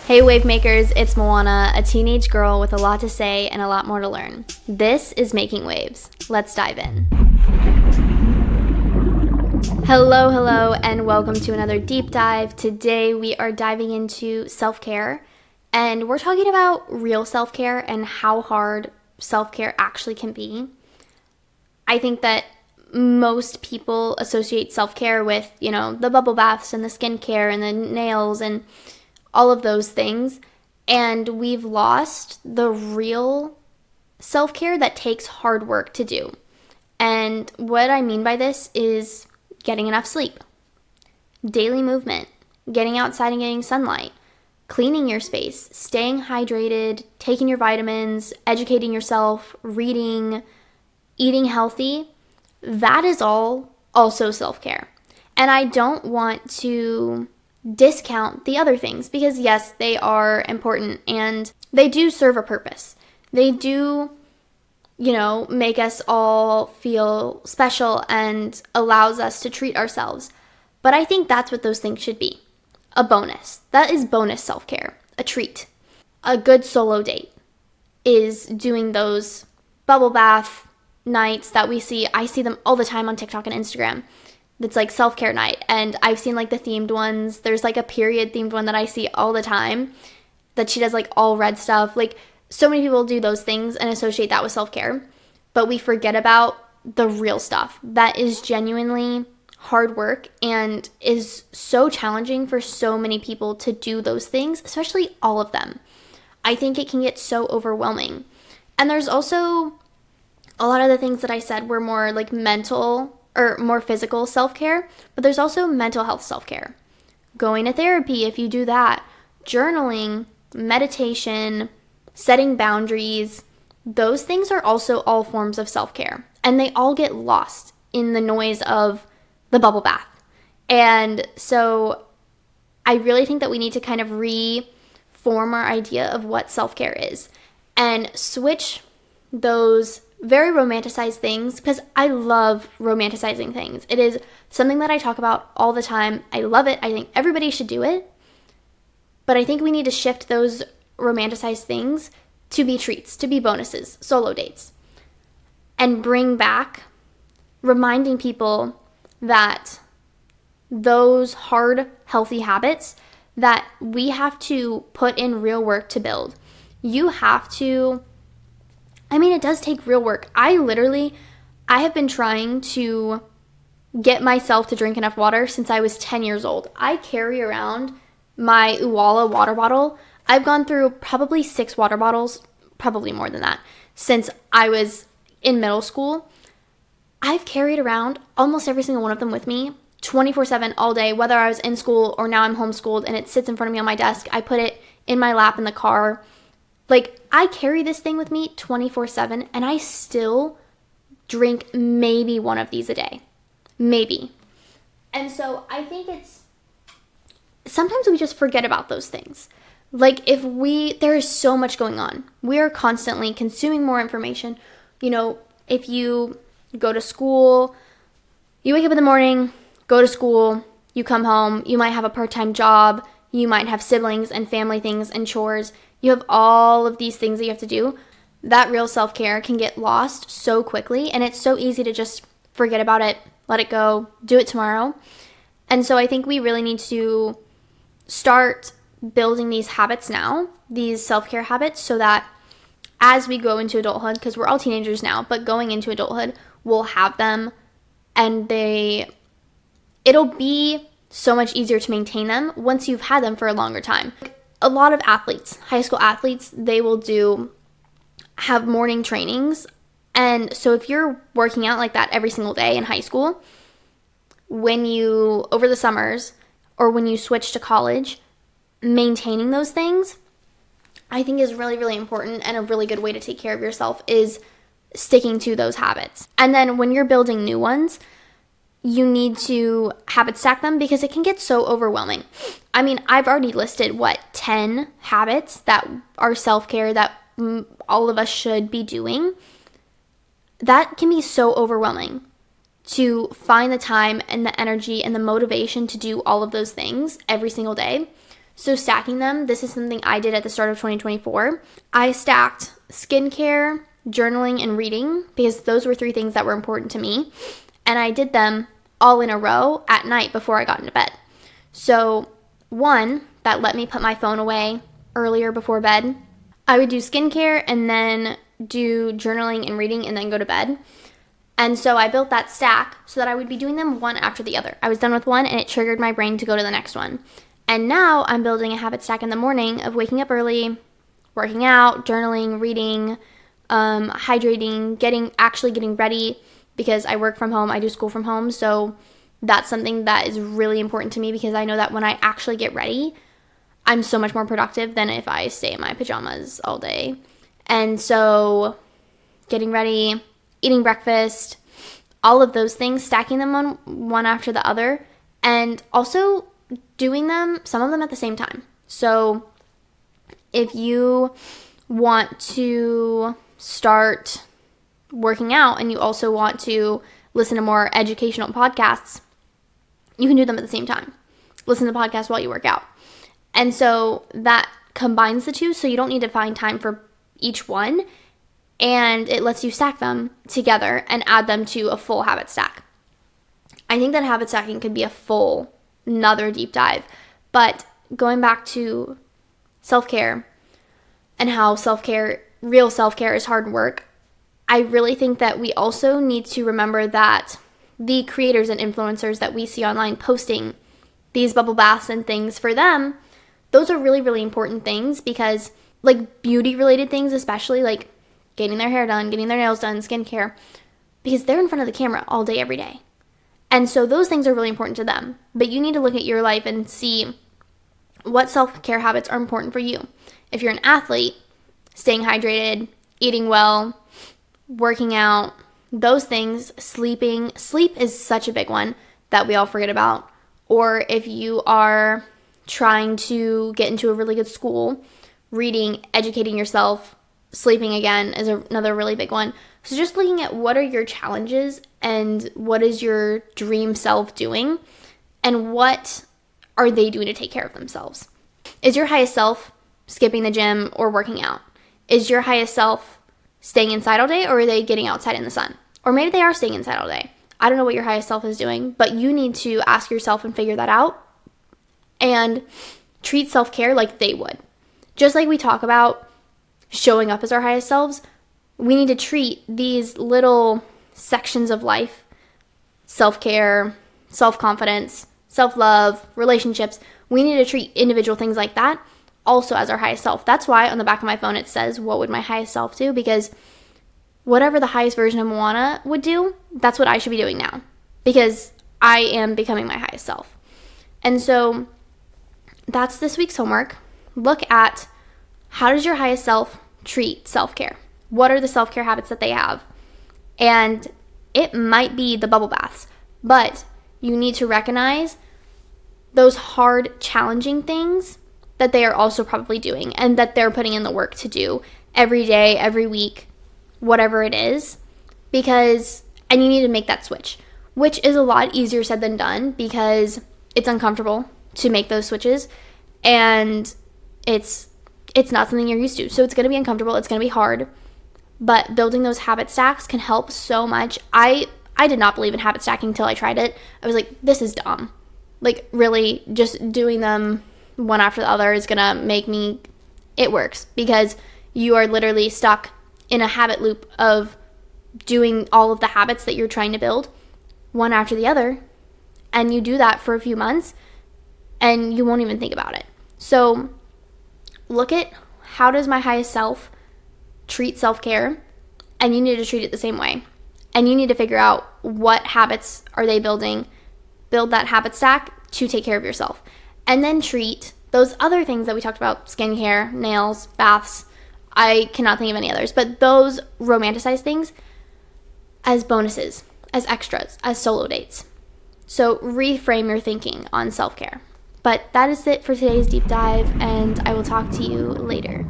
Hey wave makers, it's Moana, a teenage girl with a lot to say and a lot more to learn. This is Making Waves. Let's dive in. Hello, and welcome to another deep dive. Today we are diving into self-care, and we're talking about real self-care and how hard self-care actually can be. I think that most people associate self-care with, the bubble baths and the skincare and the nails and all of those things, and we've lost the real self-care that takes hard work to do. And what I mean by this is getting enough sleep, daily movement, getting outside and getting sunlight, cleaning your space, staying hydrated, taking your vitamins, educating yourself, reading, eating healthy. That is all also self-care. And I don't want to discount the other things because yes, they are important and they do serve a purpose. They do, make us all feel special and allows us to treat ourselves. But I think that's what those things should be. A bonus. That is bonus self-care. A treat. A good solo date is doing those bubble bath nights that we see. I see them all the time on TikTok and Instagram. That's like self-care night, and I've seen like the themed ones. There's like a period themed one that I see all the time that she does like all red stuff. Like so many people do those things and associate that with self-care, but we forget about the real stuff that is genuinely hard work and is so challenging for so many people to do those things, especially all of them. I think it can get so overwhelming. And there's also a lot of the things that I said were more like mental or more physical self-care, but there's also mental health self-care. Going to therapy if you do that, journaling, meditation, setting boundaries, those things are also all forms of self-care. And they all get lost in the noise of the bubble bath. And so I really think that we need to kind of reform our idea of what self-care is and switch those very romanticized things, because I love romanticizing things. It is something that I talk about all the time. I love it. I think everybody should do it. But I think we need to shift those romanticized things to be treats, to be bonuses, solo dates, and bring back reminding people that those hard, healthy habits that we have to put in real work to build. You have to it does take real work. I have been trying to get myself to drink enough water since I was 10 years old. I carry around my Uwala water bottle. I've gone through probably 6 water bottles, probably more than that, since I was in middle school. I've carried around almost every single one of them with me 24/7 all day, whether I was in school or now I'm homeschooled and it sits in front of me on my desk. I put it in my lap in the car. Like, I carry this thing with me 24/7, and I still drink maybe one of these a day. Maybe. And so I think sometimes we just forget about those things. Like, there is so much going on. We are constantly consuming more information. If you go to school, you wake up in the morning, go to school, you come home, you might have a part-time job, you might have siblings and family things and chores. You have all of these things that you have to do. That real self-care can get lost so quickly, and it's so easy to just forget about it, let it go, do it tomorrow. And so I think we really need to start building these habits now, these self-care habits, so that as we go into adulthood, because we're all teenagers now, but going into adulthood, we'll have them, and it'll be so much easier to maintain them once you've had them for a longer time. A lot of athletes, high school athletes, they will have morning trainings. And so if you're working out like that every single day in high school, over the summers or when you switch to college, maintaining those things, I think is really, really important, and a really good way to take care of yourself is sticking to those habits. And then when you're building new ones, you need to habit stack them because it can get so overwhelming. I've already listed 10 habits that are self-care that all of us should be doing. That can be so overwhelming to find the time and the energy and the motivation to do all of those things every single day. So stacking them, this is something I did at the start of 2024. I stacked skincare, journaling, and reading because those were 3 things that were important to me. And I did them all in a row at night before I got into bed. So 1, that let me put my phone away earlier before bed. I would do skincare and then do journaling and reading and then go to bed. And so I built that stack so that I would be doing them one after the other. I was done with one and it triggered my brain to go to the next one. And now I'm building a habit stack in the morning of waking up early, working out, journaling, reading, hydrating, getting ready because I work from home, I do school from home. So that's something that is really important to me because I know that when I actually get ready, I'm so much more productive than if I stay in my pajamas all day. And so getting ready, eating breakfast, all of those things, stacking them on one after the other, and also doing some of them at the same time. So if you want to start working out and you also want to listen to more educational podcasts, you can do them at the same time. Listen to the podcast while you work out. And so that combines the 2, so you don't need to find time for each one, and it lets you stack them together and add them to a full habit stack. I think that habit stacking could be another deep dive, but going back to self-care and how real self-care is hard work, I really think that we also need to remember that the creators and influencers that we see online posting these bubble baths and things, for them, those are really, really important things because like beauty related things, especially like getting their hair done, getting their nails done, skincare, because they're in front of the camera all day, every day. And so those things are really important to them. But you need to look at your life and see what self-care habits are important for you. If you're an athlete, staying hydrated, eating well, working out, those things, sleeping. Sleep is such a big one that we all forget about. Or if you are trying to get into a really good school, reading, educating yourself, sleeping again is another really big one. So just looking at what are your challenges and what is your dream self doing and what are they doing to take care of themselves. Is your highest self skipping the gym or working out? Is your highest self staying inside all day or are they getting outside in the sun? Or maybe they are staying inside all day. I don't know what your highest self is doing, but you need to ask yourself and figure that out and treat self-care like they would. Just like we talk about showing up as our highest selves, we need to treat these little sections of life, self-care, self-confidence, self-love, relationships, we need to treat individual things like that also as our highest self. That's why on the back of my phone it says, what would my highest self do? Because whatever the highest version of Moana would do, that's what I should be doing now. Because I am becoming my highest self. And so that's this week's homework. Look at how does your highest self treat self-care? What are the self-care habits that they have? And it might be the bubble baths, but you need to recognize those hard, challenging things that they are also probably doing and that they're putting in the work to do every day, every week, whatever it is, and you need to make that switch, which is a lot easier said than done because it's uncomfortable to make those switches and it's not something you're used to. So it's going to be uncomfortable. It's going to be hard, but building those habit stacks can help so much. I did not believe in habit stacking until I tried it. I was like, this is dumb. Like really just doing them one after the other is going to make me, it works because you are literally stuck in a habit loop of doing all of the habits that you're trying to build one after the other. And you do that for a few months and you won't even think about it. So look at how does my highest self treat self-care, and you need to treat it the same way. And you need to figure out what habits are they building, build that habit stack to take care of yourself. And then treat those other things that we talked about, skincare, nails, baths, I cannot think of any others, but those romanticized things as bonuses, as extras, as solo dates. So reframe your thinking on self-care. But that is it for today's deep dive, and I will talk to you later.